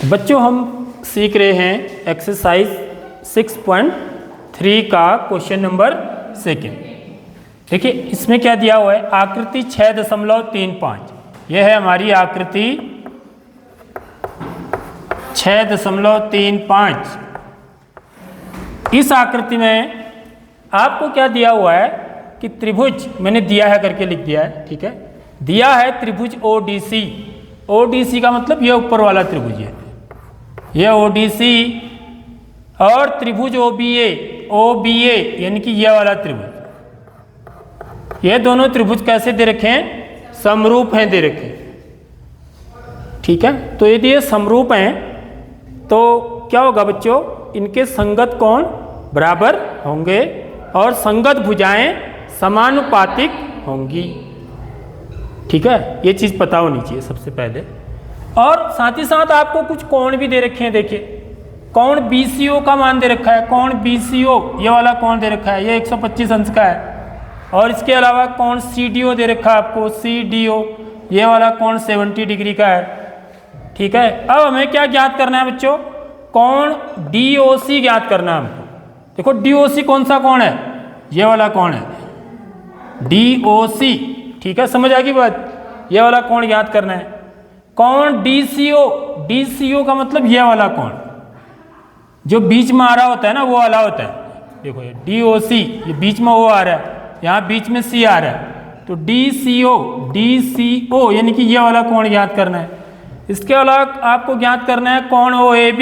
बच्चों हम सीख रहे हैं एक्सरसाइज 6.3 का क्वेश्चन नंबर 2। देखिए इसमें क्या दिया हुआ है, आकृति 6.35। यह है हमारी आकृति 6.35। इस आकृति में आपको क्या दिया हुआ है कि त्रिभुज, मैंने दिया है करके लिख दिया है, ठीक है। दिया है त्रिभुज ओडीसी। ओडीसी का मतलब यह ऊपर वाला त्रिभुज है, यह ओडीसी, और त्रिभुज ओबीए, ओबीए यानी कि यह वाला त्रिभुज। ये दोनों त्रिभुज कैसे दे रखे हैं, समरूप हैं, दे रखे हैं, ठीक है। तो यदि ये समरूप हैं तो क्या होगा बच्चों, इनके संगत कोण बराबर होंगे और संगत भुजाएं समानुपातिक होंगी, ठीक है। ये चीज़ पता होनी चाहिए सबसे पहले। और साथ ही साथ आपको कुछ कोण भी दे रखे हैं। देखिए कोण BCO का मान दे रखा है, कोण BCO ये वाला कोण दे रखा है, ये 125 अंश का है। और इसके अलावा कोण CDO दे रखा है आपको, CDO ये वाला कोण 70 डिग्री का है, ठीक है। अब हमें क्या ज्ञात करना है बच्चों, कोण DOC ज्ञात करना है हमको। देखो DOC कौन सा कोण है, ये वाला कोण है DOC, ठीक है। समझ आ गई बात, ये वाला कोण ज्ञात करना है। कोण DCO, DCO का मतलब ये वाला कोण जो बीच में आ रहा होता है ना, वो वाला होता है। देखो ये DOC, ये बीच में वो आ रहा है, यहाँ बीच में C आ रहा है, तो DCO यानी कि ये वाला कोण ज्ञात करना है। इसके अलावा आपको ज्ञात करना है कोण OAB,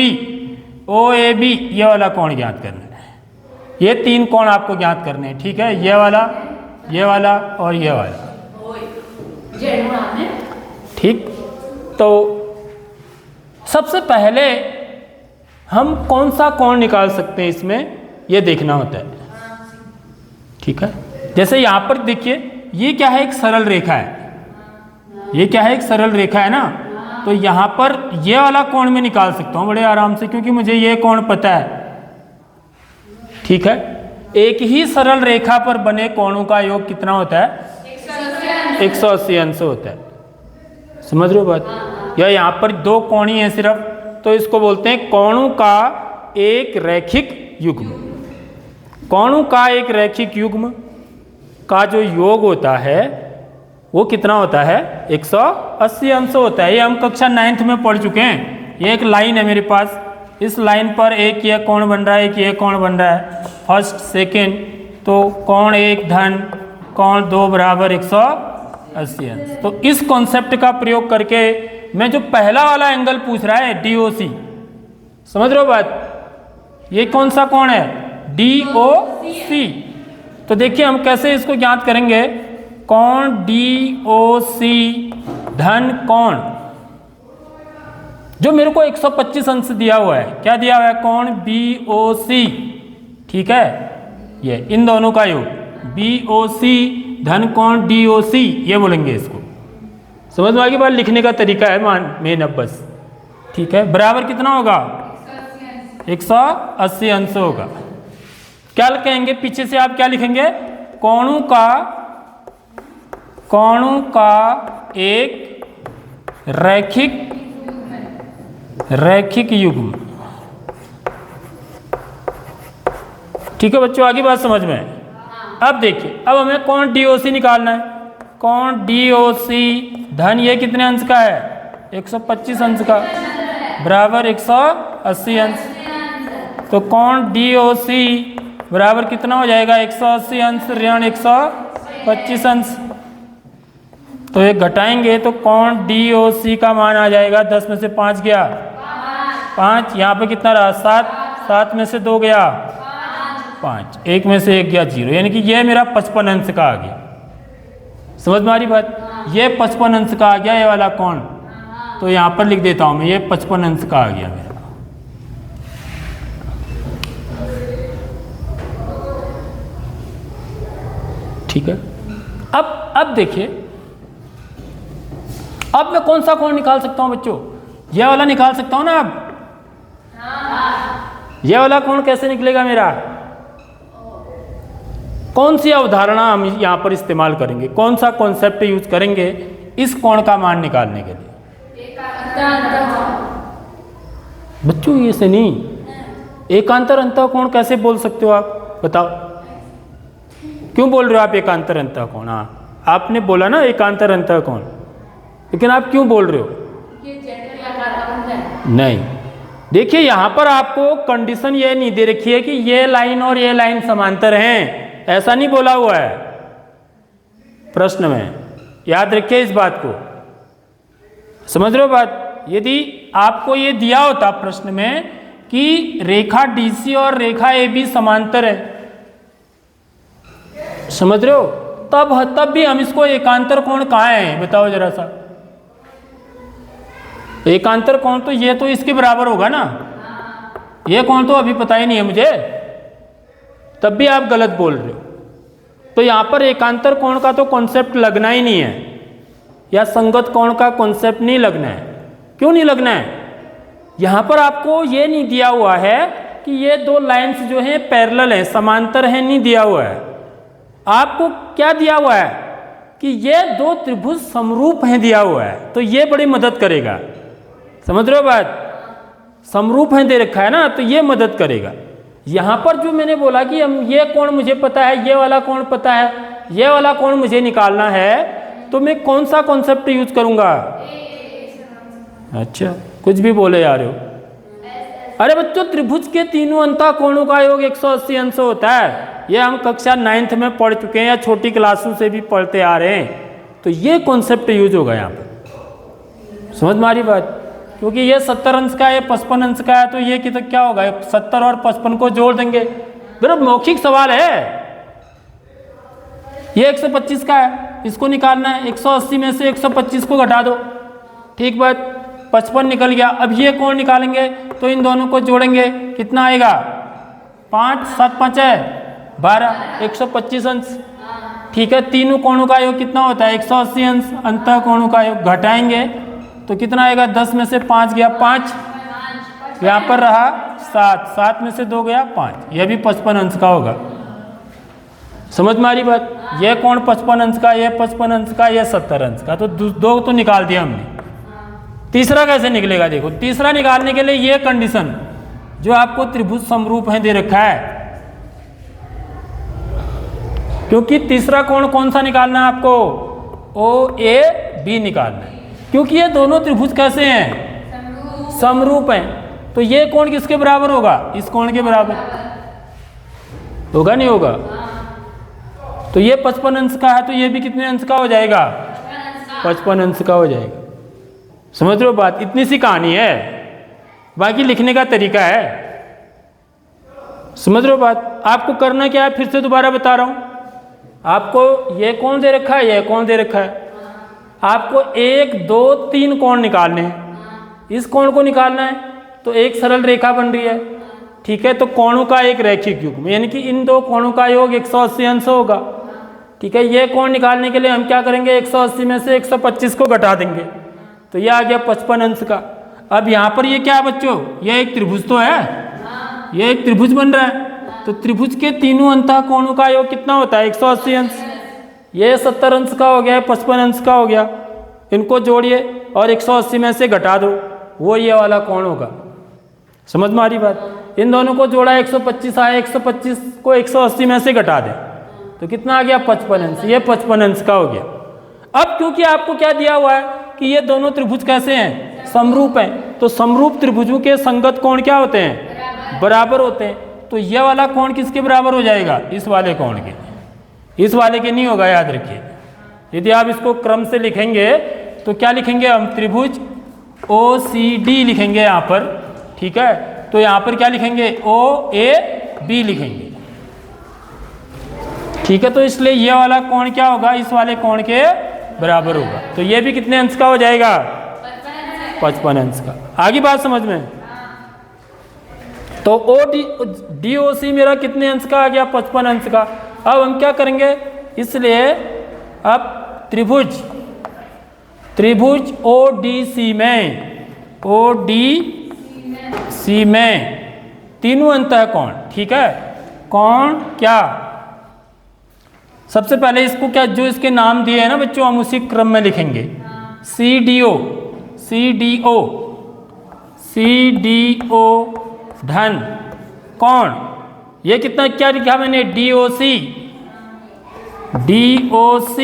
ये वाला कोण ज्ञात करना है। ये तीन कोण आपको ज्ञात करने हैं, ठीक है। ये वाला और ये वाला, ठीक। तो सबसे पहले हम कौन सा कोण निकाल सकते हैं इसमें, ये देखना होता है, ठीक है। जैसे यहाँ पर देखिए ये क्या है, एक सरल रेखा है, ये क्या है, एक सरल रेखा है ना। तो यहाँ पर ये वाला कोण मैं निकाल सकता हूँ बड़े आराम से, क्योंकि मुझे ये कोण पता है, ठीक है। एक ही सरल रेखा पर बने कोणों का योग कितना होता है, 180 अंश होता है। समझ रहे हो बात। या यहाँ पर दो कोण ही है सिर्फ, तो इसको बोलते हैं कोणों का एक रैखिक युग्म। कोणों का एक रैखिक युग्म का जो योग होता है वो कितना होता है, 180 अंश होता है। ये हम कक्षा 9th में पढ़ चुके हैं। ये एक लाइन है मेरे पास, इस लाइन पर एक ये कोण बन रहा है, एक ये कोण बन रहा है, फर्स्ट सेकेंड। तो कोण 1 धन कोण 2 बराबर 180 अंश। तो इस कॉन्सेप्ट का प्रयोग करके मैं जो पहला वाला एंगल पूछ रहा है DOC, समझ रहे हो बात, ये कौन सा कोण है, DOC। तो देखिए हम कैसे इसको ज्ञात करेंगे, कोण DOC धन कोण जो मेरे को 125 अंश दिया हुआ है, क्या दिया हुआ है, कोण BOC, ठीक है। ये इन दोनों का योग BOC धन कोण DOC, ये बोलेंगे इसको। समझ में आ गई बात, लिखने का तरीका है मेन अब बस, ठीक है। बराबर कितना होगा, 180 अंश होगा। क्या कहेंगे पीछे से, आप क्या लिखेंगे, कोणों का एक रैखिक युग्म, ठीक है बच्चों, आगे बात समझ में। अब देखिए, अब हमें कोण DOC निकालना है। कोण DOC धन ये कितने अंश का है, 125 अंश का, बराबर 180 अंश। तो कोण DOC बराबर कितना हो जाएगा, 180 अंश ऋण 125 अंश। तो ये घटाएंगे तो कोण DOC का मान आ जाएगा, 10 में से 5 गया 5, यहाँ पे कितना रहा 7, 7 में से 2 गया 5, 1 में से 1 गया 0, यानी कि ये मेरा 55 अंश का आ गया। समझ में आ रही बात, ये 55 अंश का आ गया ये वाला कोण। तो यहाँ पर लिख देता हूँ मैं, ये 55 अंश का आ गया मेरा, ठीक है। अब देखिए, अब मैं कौन सा कोण निकाल सकता हूं बच्चों, यह वाला निकाल सकता हूं ना। अब यह वाला कोण कैसे निकलेगा मेरा, कौन सी अवधारणा हम यहां पर इस्तेमाल करेंगे, कौन सा कॉन्सेप्ट यूज करेंगे इस कोण का मान निकालने के लिए। बच्चों ये से नहीं, एकांतर अंतःकोण कैसे बोल सकते हो आप, बताओ क्यों बोल रहे हो आप एकांतर अंतःकोण? हाँ आपने बोला ना एकांतर अंतःकोण, लेकिन आप क्यों बोल रहे हो? नहीं, देखिए यहां पर आपको कंडीशन ये नहीं दे रखी है कि ये लाइन और ये लाइन समांतर हैं, ऐसा नहीं बोला हुआ है प्रश्न में, याद रखिए इस बात को, समझ रहे हो बात? यदि आपको ये दिया होता प्रश्न में कि रेखा डीसी और रेखा AB समांतर है, समझ रहे हो, तब भी हम इसको एकांतर कोण कहाँ है बताओ जरा सा। एकांतर कोण तो ये तो इसके बराबर होगा ना, ये कोण तो अभी पता ही नहीं है मुझे, तब भी आप गलत बोल रहे हो। तो यहां पर एकांतर कोण का तो कॉन्सेप्ट लगना ही नहीं है, या संगत कोण का कॉन्सेप्ट नहीं लगना है। क्यों नहीं लगना है? यहां पर आपको ये नहीं दिया हुआ है कि ये दो लाइंस जो हैं पैरेलल हैं, समांतर हैं, नहीं दिया हुआ है। आपको क्या दिया हुआ है कि ये दो त्रिभुज समरूप हैं दिया हुआ है, तो ये बड़ी मदद करेगा, समझ रहे हो बात? समरूप हैं दे रखा है ना, तो ये मदद करेगा। यहां पर जो मैंने बोला कि हम ये कोण मुझे पता है, ये वाला कोण पता है, ये वाला कोण मुझे निकालना है, तो मैं कौन सा कॉन्सेप्ट यूज करूंगा? अच्छा कुछ भी बोले जा रहे हो। अरे बच्चों त्रिभुज के तीनों अंतःकोणों का योग 180 अंश होता है, ये हम कक्षा 9th में पढ़ चुके हैं या छोटी क्लासों से भी पढ़ते आ रहे हैं, तो ये कॉन्सेप्ट यूज होगा यहाँ पर, समझ में आ रही बात? क्योंकि ये 70 अंश का है, ये 55 अंश का है, तो ये कितना क्या होगा, 70 और 55 को जोड़ देंगे, मेरा मौखिक सवाल है। ये 125 का है, इसको निकालना है, 180 में से 125 को घटा दो, ठीक बात, 55 निकल गया। अब ये कोण निकालेंगे तो इन दोनों को जोड़ेंगे, कितना आएगा? 5 7 5 है 12, 125 अंश, ठीक है। तीनों कोणों का योग कितना होता है? 180 अंश। अंतःकोणों का योग घटाएंगे तो कितना आएगा? 10 में से 5 गया 5, यहाँ पर रहा 7, 7 में से 2 गया 5, यह भी 55 अंश का होगा, समझ में आ रही बात? यह कोण 55 अंश का, यह 55 अंश का, यह 70 अंश का, तो दो तो निकाल दिया हमने। तीसरा कैसे निकलेगा? देखो तीसरा निकालने के लिए यह कंडीशन जो आपको त्रिभुज समरूप है दे रखा है, क्योंकि तीसरा कोण कौन सा निकालना है आपको? OAB निकालना है, क्योंकि ये दोनों त्रिभुज कैसे हैं? समरूप हैं। तो ये कोण किसके बराबर होगा? इस कोण के बराबर होगा, नहीं होगा? तो ये 55 अंश का है, तो ये भी कितने अंश का हो जाएगा? 55 अंश का हो जाएगा। समझ रहे हो बात? इतनी सी कहानी है, बाकी लिखने का तरीका है, समझ रहे हो बात? आपको करना क्या है, फिर से दोबारा बता रहा हूं, आपको ये कोण दे रखा है, ये कोण दे रखा है, आपको 1 2 3 कोण निकालने हैं। इस कोण को निकालना है तो एक सरल रेखा बन रही है, ठीक है। तो कोणों का एक रैखिक युग्म, यानी कि इन दो कोणों का योग 180 अंश होगा, ठीक है। ये कोण निकालने के लिए हम क्या करेंगे? 180 में से 125 को घटा देंगे, तो ये आ गया 55 अंश का। अब यहाँ पर ये क्या है बच्चों? ये एक त्रिभुज तो है, ये एक त्रिभुज बन रहा है, तो त्रिभुज के तीनों अंतःकोणों का योग कितना होता है? 180 अंश। ये 70 अंश का हो गया, 55 अंश का हो गया, इनको जोड़िए और 180 में से घटा दो, वो ये वाला कोण होगा, समझ में आ रही बात? इन दोनों को जोड़ा 125 आया, 125 को 180 में से घटा दे तो कितना आ गया? 55 अंश। ये 55 अंश का हो गया। अब क्योंकि आपको क्या दिया हुआ है कि ये दोनों त्रिभुज कैसे हैं? समरूप हैं, तो समरूप त्रिभुजों के संगत कोण क्या होते हैं? बराबर होते हैं। तो ये वाला कोण किसके बराबर हो जाएगा? इस वाले कोण के, इस वाले के नहीं होगा, याद रखिए। यदि आप इसको क्रम से लिखेंगे तो क्या लिखेंगे हम? त्रिभुज OCD लिखेंगे यहाँ पर, ठीक है। तो यहाँ पर क्या लिखेंगे? OAB लिखेंगे, ठीक है। तो इसलिए ये वाला कोण क्या होगा? इस वाले कोण के बराबर होगा। तो ये भी कितने अंश का हो जाएगा? 55 अंश का। आगे बात समझ में? तो DOC मेरा कितने अंश का आ गया? 55 अंश का। अब हम क्या करेंगे? इसलिए अब त्रिभुज ODC में तीनों अंतःकोण, ठीक है। कोण क्या? सबसे पहले इसको क्या, जो इसके नाम दिए हैं ना बच्चों, हम उसी क्रम में लिखेंगे। CDO CDO धन कोण, ये कितना क्या लिखा मैंने, DOC, DOC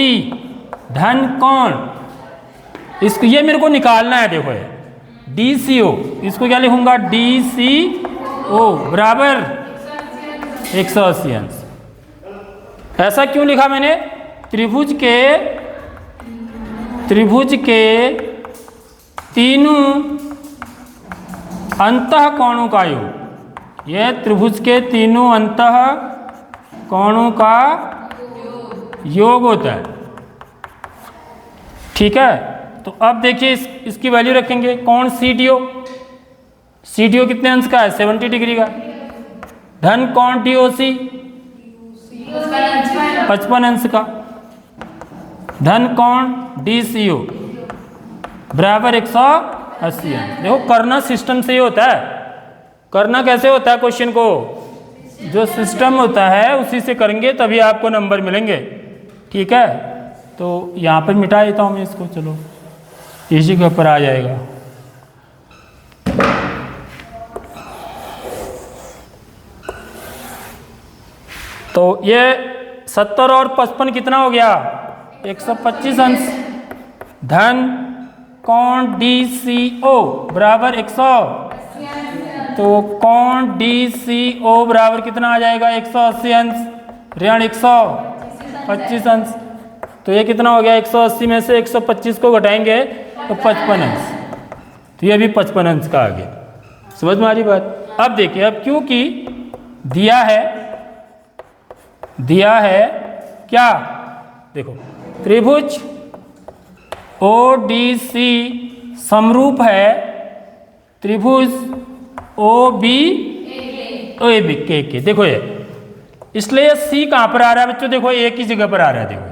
धन कोण, इसको ये मेरे को निकालना है। देखो ये DCO, इसको क्या लिखूंगा, DCO बराबर 180 अंश। ऐसा क्यों लिखा मैंने, त्रिभुज के तीनों अंतः कोणों का योग, यह त्रिभुज के तीनों अंतः कोणों का योग होता है। ठीक है, तो अब देखिए इसकी वैल्यू रखेंगे। कोण CDO, CDO कितने अंश का है, 70 डिग्री का। धन कोण DOC 55 अंश का। धन कोण DCO बराबर 180 अंश। देखो करना सिस्टम से ही होता है। करना कैसे होता है, क्वेश्चन को जो सिस्टम होता है उसी से करेंगे तभी आपको नंबर मिलेंगे। ठीक है, तो यहाँ पर मिटा देता हूँ मैं इसको, चलो इसी के ऊपर आ जाएगा। तो ये 70 और 55 कितना हो गया, 125 अंश। धन कोण DCO बराबर 100, तो कोण DCO बराबर कितना आ जाएगा, 180 अंश ऋण 125 अंश। तो ये कितना हो गया, 180 में से 125 को घटाएंगे तो 55 अंश। तो ये भी 55 अंश का आ गया। समझ में आ रही बात। अब देखिए, अब क्योंकि दिया है क्या, देखो त्रिभुज ODC समरूप है त्रिभुज OAB के। देखो ये, इसलिए C कहाँ पर आ रहा है बच्चों, देखो एक ही जगह पर आ रहा है। देखो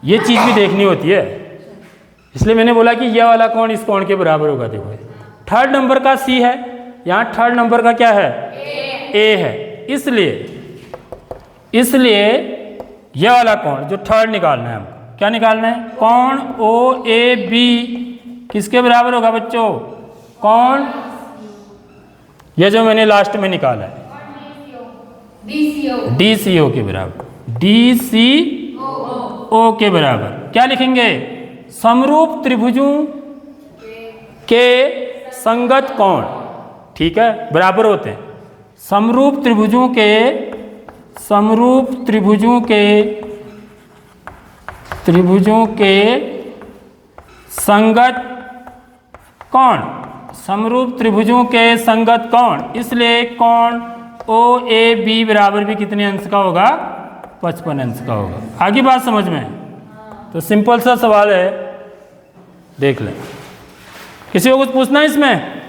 ये चीज़ भी देखनी होती है, इसलिए मैंने बोला कि यह वाला कोण इस कोण के बराबर होगा। देखो थर्ड नंबर का C है, यहाँ थर्ड नंबर का क्या है, A है। इसलिए यह वाला कोण जो थर्ड निकालना है हमको, क्या निकालना है, कोण OAB किसके बराबर होगा बच्चों, कोण यह जो मैंने लास्ट में निकाला है DCO के बराबर, DCO के बराबर। क्या लिखेंगे, समरूप त्रिभुजों के संगत कोण। ठीक है, बराबर होते हैं। समरूप त्रिभुजों के संगत कोण, समरूप त्रिभुजों के संगत कोण। इसलिए कोण OAB बराबर भी कितने अंश का होगा, 55 अंश का होगा। आगे बात समझ में, तो सिंपल सा सवाल है, देख लें। किसी को कुछ पूछना है इसमें?